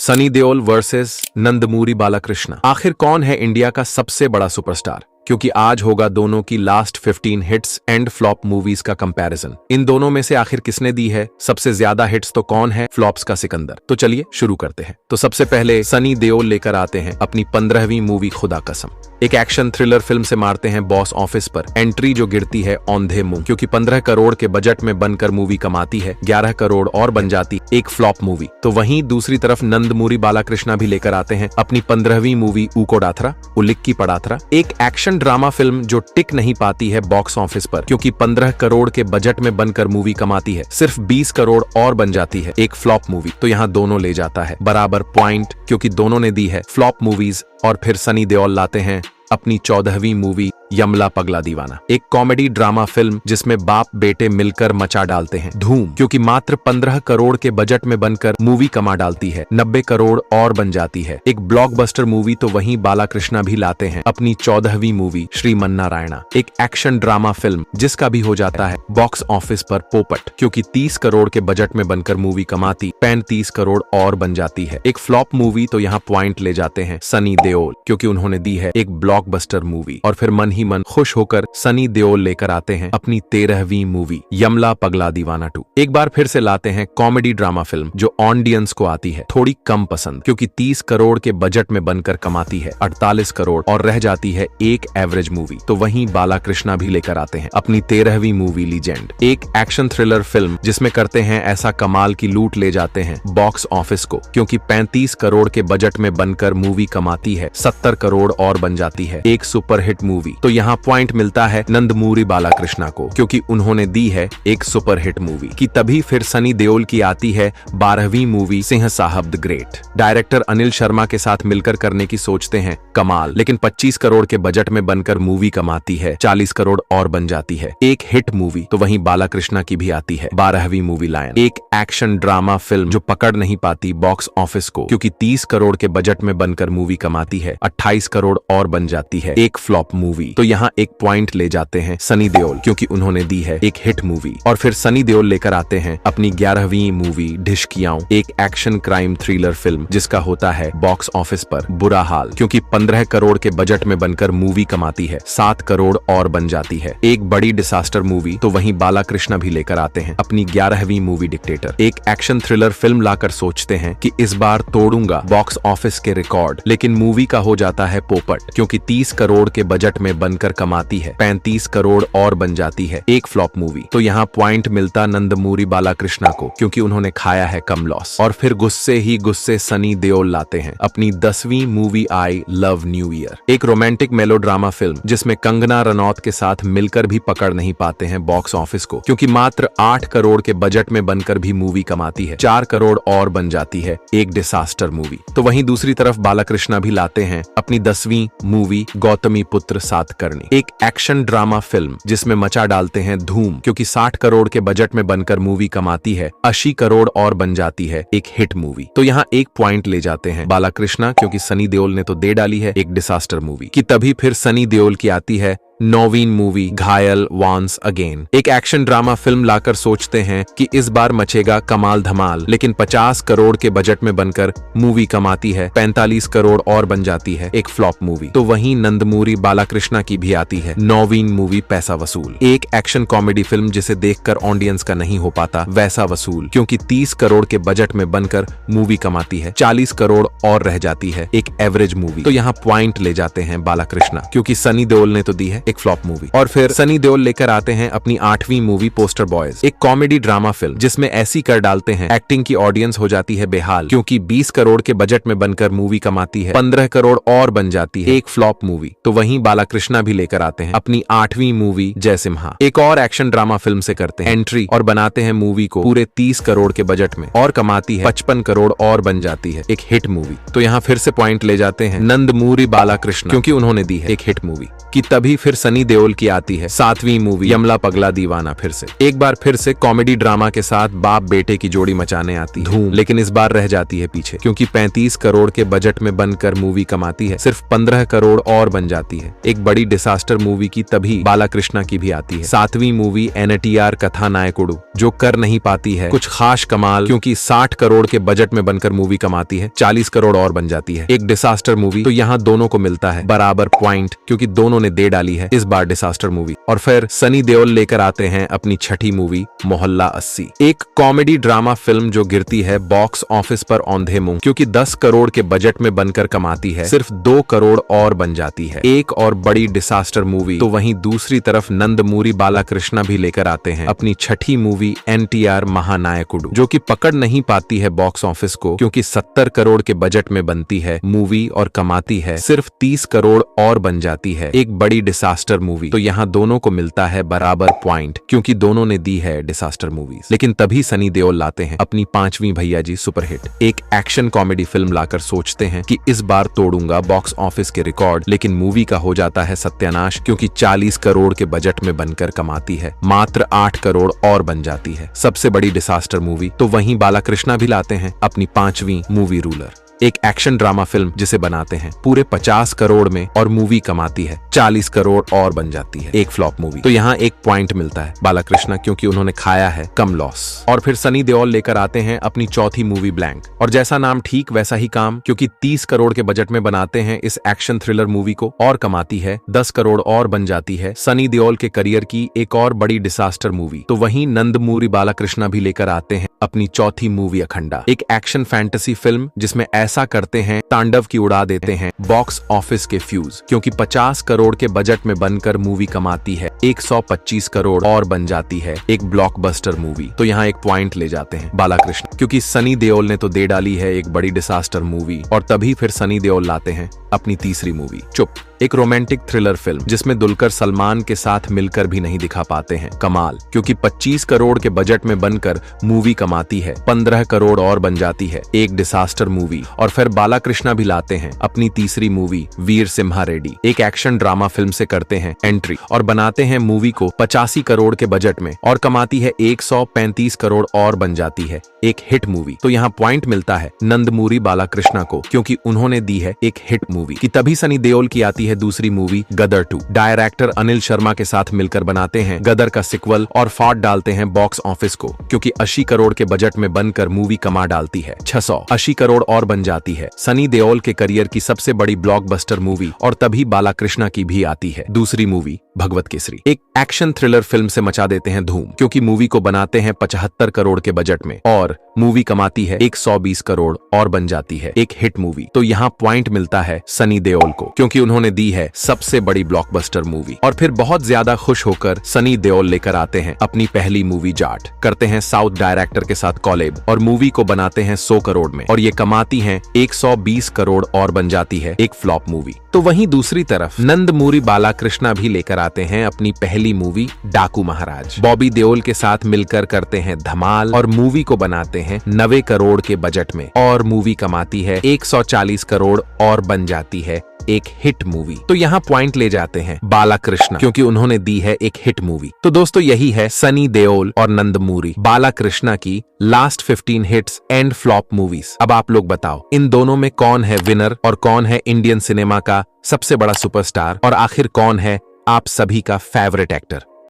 Sunny Deol versus Nandamuri Balakrishna. आखिर कौन है इंडिया का सबसे बड़ा सुपरस्टार? क्योंकि आज होगा दोनों की last 15 hits and flop movies का कंपैरिजन। इन दोनों में से आखिर किसने दी है सबसे ज्यादा हिट्स, तो कौन है फ्लॉप्स का सिकंदर? तो चलिए शुरू करते हैं। तो सबसे पहले सनी देओल लेकर आते हैं अपनी 15वीं मूवी खुदा कसम। एक एक्शन थ्रिलर फिल्म से मारते हैं बॉक्स ऑफिस पर एंट्री जो गिरती है औंधे मुंह, क्योंकि 15 करोड़ के बजट में बनकर मूवी कमाती है 11 करोड़ और बन जाती एक फ्लॉप मूवी। तो वहीं दूसरी तरफ नंदमूरी बालाकृष्ण भी लेकर आते हैं अपनी 15वीं मूवी ऊकोडाथरा उलिक्की पड़ाथरा, एक एक्शन ड्रामा फिल्म जो टिक नहीं पाती है बॉक्स ऑफिस पर, क्योंकि 15 करोड़ के बजट में बनकर मूवी कमाती है सिर्फ 20 करोड़ और बन जाती है एक फ्लॉप मूवी। तो यहाँ दोनों ले जाता है बराबर पॉइंट, क्योंकि दोनों ने दी है फ्लॉप मूवीज। और फिर सनी देओल लाते हैं अपनी 14वीं मूवी यमला पगला दीवाना, एक कॉमेडी ड्रामा फिल्म जिसमें बाप बेटे मिलकर मचा डालते हैं धूम, क्योंकि मात्र 15 करोड़ के बजट में बनकर मूवी कमा डालती है 90 करोड़ और बन जाती है एक ब्लॉकबस्टर मूवी। तो वहीं बालाकृष्ण भी लाते हैं अपनी 14वीं मूवी श्रीमन्नारायणा, एक एक्शन ड्रामा फिल्म जिसका भी हो जाता है बॉक्स ऑफिस पर पोपट, क्योंकि 30 करोड़ के बजट में बनकर मूवी कमाती 35 करोड़ और बन जाती है एक फ्लॉप मूवी। तो यहाँ पॉइंट ले जाते हैं सनी देओल, क्योंकि उन्होंने दी है एक ब्लॉकबस्टर मूवी। और फिर मन ही मन खुश होकर सनी देओल लेकर आते हैं अपनी 13वीं मूवी यमला पगला दीवाना 2। एक बार फिर से लाते हैं कॉमेडी ड्रामा फिल्म जो ऑडियंस को आती है थोड़ी कम पसंद, क्योंकि 30 करोड़ के बजट में बनकर कमाती है 48 करोड़ और रह जाती है एक एवरेज मूवी। तो वहीं बालाकृष्ण भी लेकर आते हैं अपनी 13वीं मूवी लीजेंड, एक एक्शन थ्रिलर फिल्म जिसमें करते हैं ऐसा कमाल की लूट ले जाते हैं बॉक्स ऑफिस को, क्योंकि 35 करोड़ के बजट में बनकर मूवी कमाती है 70 करोड़ और बन जाती है एक सुपरहिट मूवी। तो यहाँ पॉइंट मिलता है नंदमूरी बालाकृष्ण को, क्योंकि उन्होंने दी है एक सुपरहिट मूवी की। तभी फिर सनी देओल की आती है 12वीं मूवी सिंह साहब the great. Director Anil Sharma के साथ मिलकर करने की सोचते हैं कमाल, लेकिन 25 करोड़ के बजट में बनकर मूवी कमाती है 40 करोड़ और बन जाती है एक हिट मूवी। तो वहीं बालाकृष्ण की भी आती है 12वीं मूवी लायन, एक एक्शन ड्रामा फिल्म जो पकड़ नहीं पाती बॉक्स ऑफिस को, क्योंकि 30 करोड़ के बजट में बनकर मूवी कमाती है 28 करोड़ और बन जाती है एक फ्लॉप मूवी। तो यहाँ एक पॉइंट ले जाते हैं सनी देओल, क्योंकि उन्होंने दी है एक हिट मूवी। और फिर सनी देओल लेकर आते हैं अपनी 11वीं मूवी ढिशकियाओं, एक एक्शन क्राइम थ्रिलर फिल्म जिसका होता है बॉक्स ऑफिस पर बुरा हाल, क्योंकि 15 करोड़ के बजट में बनकर मूवी कमाती है 7 करोड़ और बन जाती है एक बड़ी डिसास्टर मूवी। तो वहीं बालाकृष्ण भी लेकर आते हैं अपनी 11वीं मूवी डिक्टेटर, एक एक्शन थ्रिलर फिल्म लाकर सोचते हैं कि इस बार तोड़ूंगा बॉक्स ऑफिस के रिकॉर्ड, लेकिन मूवी का हो जाता है पोपट, क्योंकि 30 करोड़ के बजट में बनकर कमाती है 35 करोड़ और बन जाती है एक फ्लॉप मूवी। तो यहाँ पॉइंट मिलता नंदमूरी बालाकृष्ण को, क्योंकि उन्होंने खाया है कम लॉस। और फिर गुस्से ही गुस्से सनी देओल लाते हैं अपनी 10वीं movie I love new year, एक रोमांटिक मेलोड्रामा फिल्म जिसमें कंगना रनौत के साथ मिलकर भी पकड़ नहीं पाते हैं बॉक्स ऑफिस को, क्योंकि मात्र 8 करोड़ के बजट में बनकर भी मूवी कमाती है 4 करोड़ और बन जाती है एक डिसास्टर मूवी। तो वहीं दूसरी तरफ बालाकृष्ण भी लाते हैं अपनी 10वीं मूवी गौतमी पुत्र सातकर्णी, एक एक्शन ड्रामा फिल्म जिसमें मचा डालते हैं धूम, क्योंकि 60 करोड़ के बजट में बनकर मूवी कमाती है 80 करोड़ और बन जाती है एक हिट मूवी। तो यहाँ एक पॉइंट ले जाते हैं बालाकृष्ण, क्योंकि सनी देओल ने तो दे डाली है एक डिसास्टर मूवी की। तभी फिर सनी देओल की आती है 9वीं मूवी घायल वॉन्स अगेन, एक एक्शन ड्रामा फिल्म लाकर सोचते हैं कि इस बार मचेगा कमाल धमाल, लेकिन 50 करोड़ के बजट में बनकर मूवी कमाती है 45 करोड़ और बन जाती है एक फ्लॉप मूवी। तो वहीं नंदमूरी बालाकृष्ण की भी आती है 9वीं मूवी पैसा वसूल, एक एक्शन कॉमेडी फिल्म जिसे देखकर ऑडियंस का नहीं हो पाता वैसा वसूल, क्योंकि 30 करोड़ के बजट में बनकर मूवी कमाती है 40 करोड़ और रह जाती है एक एवरेज मूवी। तो यहाँ पॉइंट ले जाते हैं बालाकृष्ण, क्योंकि सनी देओल ने तो दी है एक फ्लॉप मूवी। और फिर सनी देओल लेकर आते हैं अपनी 8वीं मूवी पोस्टर बॉयज, एक कॉमेडी ड्रामा फिल्म जिसमें ऐसी कर डालते हैं एक्टिंग की ऑडियंस हो जाती है बेहाल, क्योंकि 20 करोड़ के बजट में बनकर मूवी कमाती है 15 करोड़ और बन जाती है एक फ्लॉप मूवी। तो वहीं बालाकृष्ण भी लेकर आते हैं अपनी 8वीं मूवी जयसिम्हा, एक और एक्शन ड्रामा फिल्म से करते हैं एंट्री और बनाते हैं मूवी को पूरे 30 करोड़ के बजट में और कमाती है 55 करोड़ और बन जाती है एक हिट मूवी। तो यहाँ फिर से पॉइंट ले जाते हैं नंदमूरी बालाकृष्ण, क्योंकि उन्होंने दी है एक हिट मूवी की। तभी फिर फिर सनी देओल की आती है 7वीं मूवी यमला पगला दीवाना। फिर से एक बार फिर से कॉमेडी ड्रामा के साथ बाप बेटे की जोड़ी मचाने आती है धूम, लेकिन इस बार रह जाती है पीछे क्योंकि 35 करोड़ के बजट में बनकर मूवी कमाती है सिर्फ 15 करोड़ और बन जाती है। एक बड़ी डिसास्टर मूवी की तभी बालाकृष्णा की भी आती है 7वीं मूवी NTR कथा नायकुडू, जो कर नहीं पाती है कुछ खास कमाल क्योंकि 60 करोड़ के बजट में बनकर मूवी कमाती है 40 करोड़ और बन जाती है। एक डिसास्टर मूवी, तो यहाँ दोनों को मिलता है बराबर पॉइंट क्योंकि दोनों ने दे डाली है इस बार डिसास्टर मूवी। और फिर सनी देओल लेकर आते हैं अपनी छठी मूवी मोहल्ला 80, एक कॉमेडी ड्रामा फिल्म जो गिरती है बॉक्स ऑफिस पर औंधे मुंह क्योंकि 10 करोड़ के बजट में बनकर कमाती है सिर्फ 2 करोड़ और बन जाती है। एक और बड़ी डिसास्टर मूवी, तो वहीं दूसरी तरफ नंदमूरी बालाकृष्णा भी लेकर आते हैं अपनी छठी मूवी NTR महानायकुडू, जो कि पकड़ नहीं पाती है बॉक्स ऑफिस को क्योंकि 70 करोड़ के बजट में बनती है मूवी और कमाती है सिर्फ 30 करोड़ और बन जाती है। एक बड़ी डिसास्टर मूवी, तो यहाँ दोनों को मिलता है बराबर पॉइंट क्योंकि दोनों ने दी है डिसास्टर मूवीज। लेकिन तभी सनी देओल लाते हैं अपनी 5वीं भैया जी सुपरहिट, एक एक्शन कॉमेडी फिल्म लाकर सोचते हैं कि इस बार तोड़ूंगा बॉक्स ऑफिस के रिकॉर्ड, लेकिन मूवी का हो जाता है सत्यानाश क्योंकि 40 करोड़ के बजट में बनकर कमाती है मात्र 8 करोड़ और बन जाती है। सबसे बड़ी डिसास्टर मूवी, तो वहीं बालाकृष्णा भी लाते हैं अपनी 5वीं मूवी रूलर, एक एक्शन ड्रामा फिल्म जिसे बनाते हैं पूरे 50 करोड़ में और मूवी कमाती है 40 करोड़ और बन जाती है। एक फ्लॉप मूवी, तो यहाँ एक पॉइंट मिलता है बालाकृष्णा क्योंकि उन्होंने खाया है कम लॉस। और फिर सनी देओल लेकर आते हैं अपनी चौथी मूवी ब्लैंक, और जैसा नाम ठीक वैसा ही काम क्योंकि 30 करोड़ के बजट में बनाते हैं इस एक्शन थ्रिलर मूवी को और कमाती है 10 करोड़ और बन जाती है सनी देओल के करियर की एक और बड़ी डिसास्टर मूवी। तो वहीं नंदमूरी बालाकृष्णा भी लेकर आते हैं अपनी चौथी मूवी अखंडा, एक एक्शन फैंटेसी फिल्म जिसमें ऐसा करते हैं तांडव की उड़ा देते हैं बॉक्स ऑफिस के फ्यूज क्योंकि 50 करोड़ के बजट में बनकर मूवी कमाती है 125 करोड़ और बन जाती है एक ब्लॉकबस्टर मूवी। तो यहाँ एक पॉइंट ले जाते हैं बालाकृष्ण क्योंकि सनी देओल ने तो दे डाली है एक बड़ी डिसास्टर मूवी। और तभी फिर सनी देओल लाते हैं अपनी तीसरी मूवी चुप, एक रोमांटिक थ्रिलर फिल्म जिसमें दुलकर सलमान के साथ मिलकर भी नहीं दिखा पाते हैं कमाल क्योंकि 25 करोड़ के बजट में बनकर मूवी कमाती है 15 करोड़ और बन जाती है एक डिसास्टर मूवी। और फिर बालाकृष्णा भी लाते हैं अपनी तीसरी मूवी वीर सिम्हा रेड्डी, एक एक्शन ड्रामा फिल्म से करते हैं एंट्री और बनाते हैं मूवी को 85 करोड़ के बजट में और कमाती है 135 करोड़ और बन जाती है एक हिट मूवी। तो यहाँ पॉइंट मिलता है नंदमूरी बालाकृष्णा को क्योंकि उन्होंने दी है एक हिट मूवी कि तभी सनी देओल की आती है दूसरी मूवी गदर 2, डायरेक्टर अनिल शर्मा के साथ मिलकर बनाते हैं गदर का सिक्वल और फाड़ डालते हैं बॉक्स ऑफिस को क्योंकि 80 करोड़ के बजट में बनकर मूवी कमा डालती है 680 करोड़ और बन जाती है सनी देओल के करियर की सबसे बड़ी ब्लॉकबस्टर मूवी। और तभी बालाकृष्णा की भी आती है दूसरी मूवी भगवत केसरी, एक एक्शन थ्रिलर फिल्म से मचा देते हैं धूम क्योंकि मूवी को बनाते हैं 75 करोड़ के बजट में और मूवी कमाती है 120 करोड़ और बन जाती है एक हिट मूवी। तो यहाँ पॉइंट मिलता है सनी देओल को क्योंकि उन्होंने दी है सबसे बड़ी ब्लॉकबस्टर मूवी। और फिर बहुत ज्यादा खुश होकर सनी देओल लेकर आते हैं अपनी पहली मूवी जाट, करते हैं साउथ डायरेक्टर के साथ कॉलेब और मूवी को बनाते हैं 100 करोड़ में और ये कमाती है 120 करोड़ और बन जाती है एक फ्लॉप मूवी। तो वहीं दूसरी तरफ नंदमूरी बालाकृष्णा भी लेकर आते हैं अपनी पहली मूवी डाकू महाराज, बॉबी देओल के साथ मिलकर करते हैं धमाल और मूवी को बनाते हैं 90 करोड़ के बजट में और मूवी कमाती है 140 करोड़ और बन जाती है एक हिट मूवी। तो यहाँ पॉइंट ले जाते हैं बालाकृष्णा क्योंकि उन्होंने दी है एक हिट मूवी। तो दोस्तों यही है सनी देओल और नंदमूरी बालाकृष्णा की last 15 hits and flop movies. अब आप लोग बताओ इन दोनों में कौन है विनर और कौन है इंडियन सिनेमा का सबसे बड़ा सुपरस्टार और आखिर कौन है आप सभी का फेवरेट एक्टर।